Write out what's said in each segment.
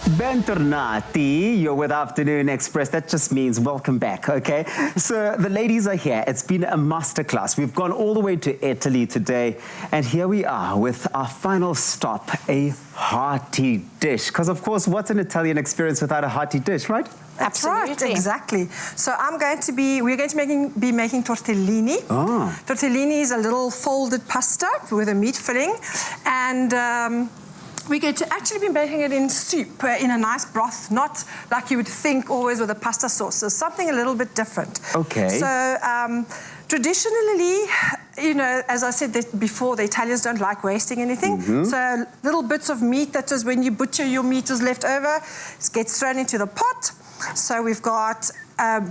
Bentornati, you're with Afternoon Express. That just means welcome back, okay? So the ladies are here. It's been a masterclass. We've gone all the way to Italy today, and here we are with our final stop, a hearty dish. Because, of course, what's an Italian experience without a hearty dish, right? That's right, exactly. So we're going to be making tortellini. Oh. Tortellini is a little folded pasta with a meat filling, and we're going to actually be making it in soup, in a nice broth, not like you would think always with a pasta sauce. So something a little bit different. Okay. So traditionally, you know, as I said before, the Italians don't like wasting anything. Mm-hmm. So little bits of meat, that is when you butcher your meat is left over, it gets thrown into the pot. So we've got,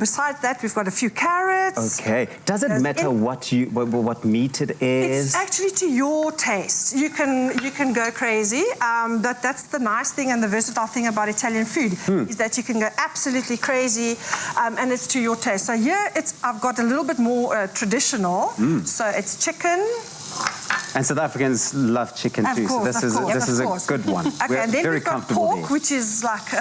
besides that, we've got a few carrots. Okay. Does it matter what meat it is? It's actually to your taste. You can go crazy, but that's the nice thing and the versatile thing about Italian food is that you can go absolutely crazy, and it's to your taste. So here, I've got a little bit more traditional. So it's chicken. And South Africans love chicken too, so this is a good one. Okay, We're and then very we've got comfortable pork, there. which is like,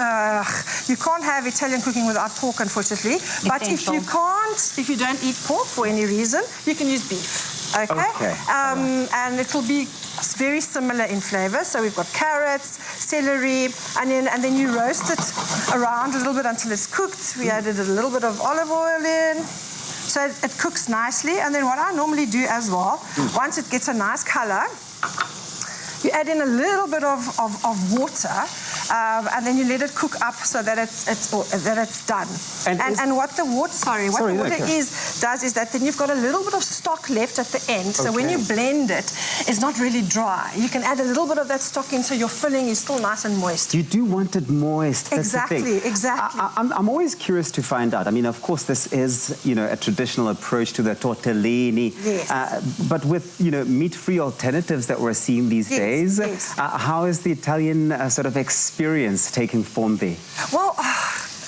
you can't have Italian cooking without pork, unfortunately. But if you don't eat pork for any reason, you can use beef. Okay? And it will be very similar in flavour. So we've got carrots, celery, onion, and then you roast it around a little bit until it's cooked. We added a little bit of olive oil in. So it cooks nicely, and then what I normally do as well, once it gets a nice colour, you add in a little bit of water, and then you let it cook up so that it's done. And what the water, does is that then you've got a little bit of stock left at the end. So when you blend it, it's not really dry. You can add a little bit of that stock in, so your filling is still nice and moist. You do want it moist. That's exactly, the thing. exactly. I'm always curious to find out. I mean, of course, this is, you know, a traditional approach to the tortellini. Yes. But with, you know, meat-free alternatives that we're seeing these days, how is the Italian sort of experience taking form there? Well,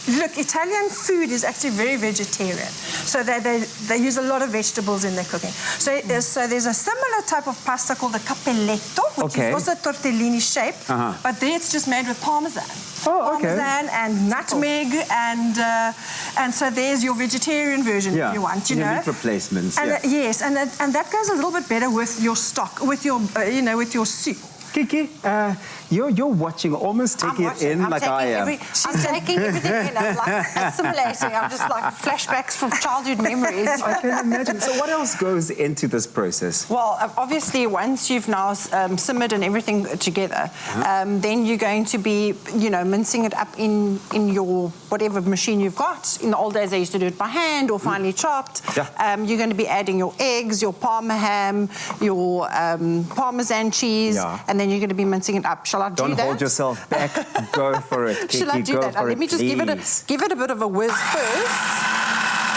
look, Italian food is actually very vegetarian. So they use a lot of vegetables in their cooking. So there's a similar type of pasta called the capelletto, which is also tortellini shape, but there it's just made with parmesan. Parmesan and nutmeg, and so there's your vegetarian version if you want, you know. Meat replacements. And yes, and that goes a little bit better with your stock, with your with your soup. Kiki, you're watching, almost taking it in like I am. I'm taking everything in. I'm like assimilating. I'm just like flashbacks from childhood memories. I can imagine. So what else goes into this process? Well, obviously, once you've now simmered and everything together, then you're going to be, you know, mincing it up in your whatever machine you've got. In the old days, they used to do it by hand or finely chopped. You're going to be adding your eggs, your parma ham, your parmesan cheese, and then you're going to be mincing it up. Shall I do that? Don't hold yourself back. Go for it, Kiki. Shall I do that? Let me just give it a bit of a whiz first.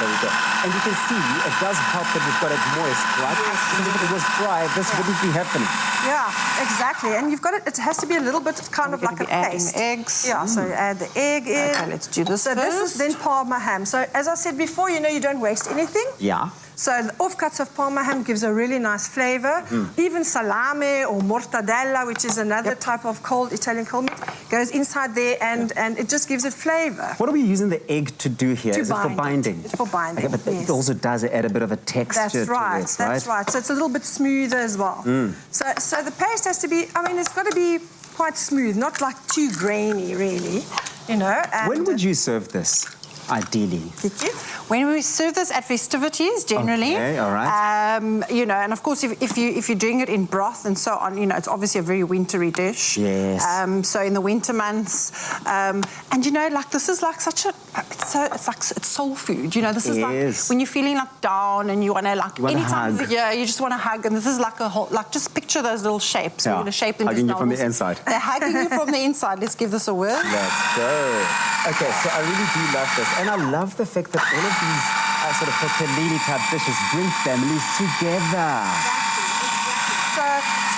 There we go. And you can see it does help that we've got it moist, right? Because if it was dry, this wouldn't be happening. Yeah, exactly. And you've got it. It has to be a little bit kind of like a paste. Eggs. Yeah. So add the egg in. Okay, let's do this first. This is then parma ham. So as I said before, you know, you don't waste anything. Yeah. So the offcuts of parma ham gives a really nice flavour. Even salame or mortadella, which is another type of Italian cold meat, goes inside there, and it just gives it flavour. What are we using the egg to do here? Is it for binding? It's for binding. Okay, but it also does add a bit of a texture to it, right? That's right. So it's a little bit smoother as well. So the paste has to be, I mean, it's got to be quite smooth, not like too grainy, really, you know. And when would you serve this? Ideally. When we serve this at festivities, generally. Okay, all right. You know, and of course, if you're doing it in broth and so on, you know, it's obviously a very wintry dish. Yes. So in the winter months, and you know, like this is like such a, it's soul food. You know, this is like when you're feeling like down and you want to like any time of the year, you just want to hug, and this is like a whole, like just picture those little shapes. We're going to shape them. Hugging you from the inside. They're hugging you from the inside. Let's give this a whirl. Let's go. Okay, so I really do love this. And I love the fact that all of these sort of tortellini type dishes bring families together.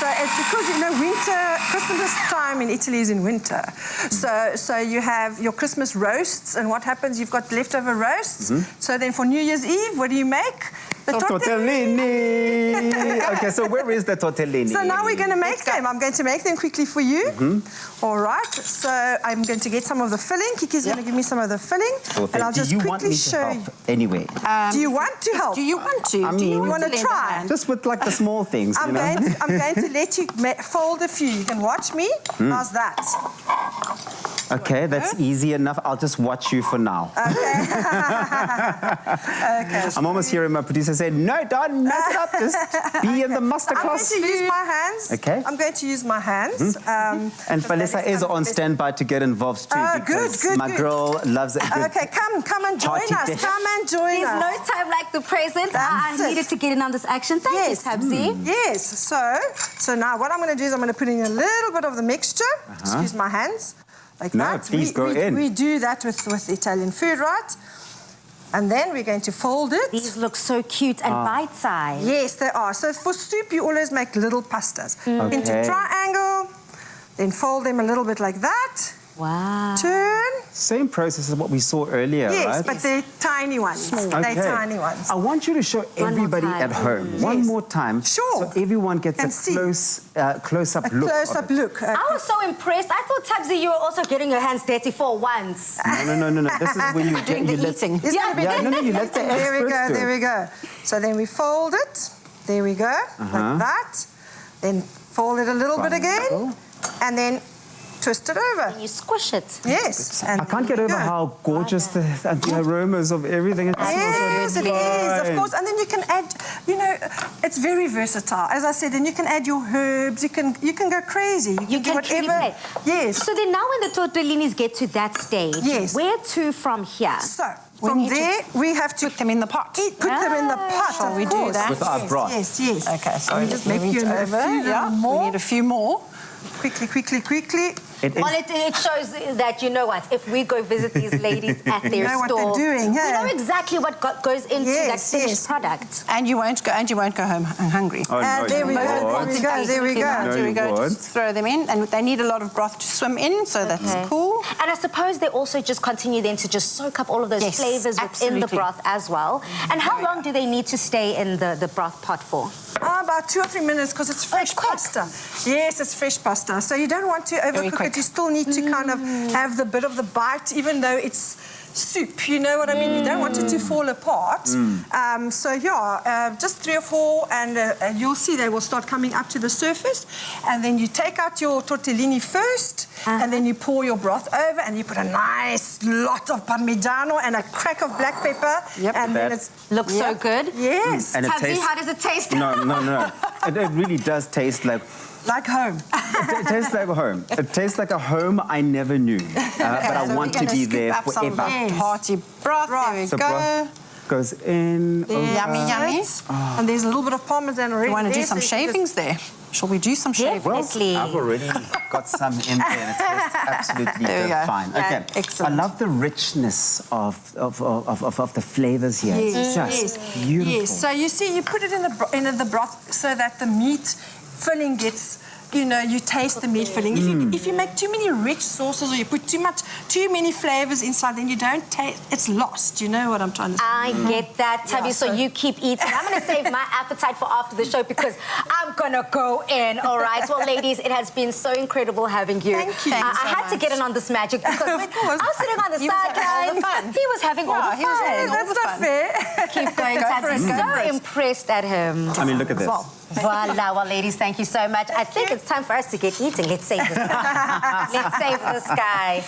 So it's because, you know, Christmas time in Italy is in winter. So you have your Christmas roasts, and what happens? You've got leftover roasts. So then for New Year's Eve, what do you make? The Tortellini. Okay, so where is the tortellini? So now we're going to make them. I'm going to make them quickly for you. All right. So I'm going to get some of the filling. Kiki's going to give me some of the filling. And I'll just quickly show you. Anyway. Do you want to help? Do you want to? I mean, do you want to try? Just with like the small things. I'm going to let you fold a few. You can watch me. How's that? Okay, that's easy enough. I'll just watch you for now. Okay. Okay. I'm almost hearing my producer say, no, don't mess it up. Just be in the masterclass. I'm going to use my hands. Okay. I'm going to use my hands. And Vanessa is on standby to get involved too. Because my girl loves it. Okay, come and join us. Come and join There's us. no time like the present. I needed to get in on this action. Thank you, Tabzi. Yes. So now what I'm going to do is I'm going to put in a little bit of the mixture. Excuse my hands. Like that. Please go in. We do that with Italian food, right? And then we're going to fold it. These look so cute and bite-sized. Yes, they are. So for soup, you always make little pastas. Into triangle, then fold them a little bit like that. Wow. Turn. Same process as what we saw earlier, Yes, right? but they're tiny ones. They're tiny ones. I want you to show everybody at home one more time. Sure. So everyone gets a close-up look. Close-up look. I was so impressed. I thought, Tabzi, you were also getting your hands dirty for once. No. This is when you Doing the eating. It's gonna be you let the There we experts go, do there we go. So then we fold it. There we go, like that. Then fold it a little bit again. And then twist it over. And you squish it. Yes. And I can't get over how gorgeous the aromas of everything. It yes, it is, of course. And then you can add, it's very versatile. As I said, and you can add your herbs. You can go crazy. You can whatever. play. Yes. So then now when the tortellinis get to that stage, where to from here? So from there, we have to put them in the pot. Put them in the pot. Shall we do that? With our broth. Yes. Okay, so just make you a few we need a few more. Quickly. Well, it shows that, you know what, if we go visit these ladies at their know store, what they're doing, we know exactly what goes into that finished product. And you won't go home hungry. Oh, no, there we go. There we go. Just throw them in, and they need a lot of broth to swim in, so that's cool. And I suppose they also just continue then to just soak up all of those flavors within the broth as well. And how long do they need to stay in the broth pot for? About 2 or 3 minutes, because it's fresh pasta. Yes, it's fresh pasta. So you don't want to overcook it. You still need to kind of have the bit of the bite, even though it's soup. You know what I mean? You don't want it to fall apart. Just 3 or 4, and you'll see they will start coming up to the surface. And then you take out your tortellini first, and then you pour your broth over, and you put a nice lot of parmigiano and a crack of black pepper. And then it looks so good. Yes. And Tabzi, how does it taste? No. It really does taste like home. It tastes like home. It tastes like a home I never knew. But I want to be there forever. Hearty broth. There we So go. broth goes in. Yummy. And there's a little bit of parmesan already. You want to do some shavings there? Shall we do some shavings? Well, I've already got some in there, and it tastes absolutely fine. Okay, excellent. I love the richness of the flavors here. It's just beautiful. Yes. So you see, you put it in the broth so that the meat filling gets. You taste the meat filling. If you make too many rich sauces or you put too many flavors inside, then you don't taste. It's lost. You know what I'm trying to say? I get that, Tabby. So you keep eating. I'm going to save my appetite for after the show because I'm going to go in. All right. Well, ladies, it has been so incredible having you. Thank you. I had to get in on this magic because I was sitting on the sidelines. He was having all the fun. That's not fair. Keep going, Tabby. So impressed at him. I mean, look at this. Voila. Well, ladies, thank you so much. I think it's time for us to get eating. Let's save this guy. Let's save this guy.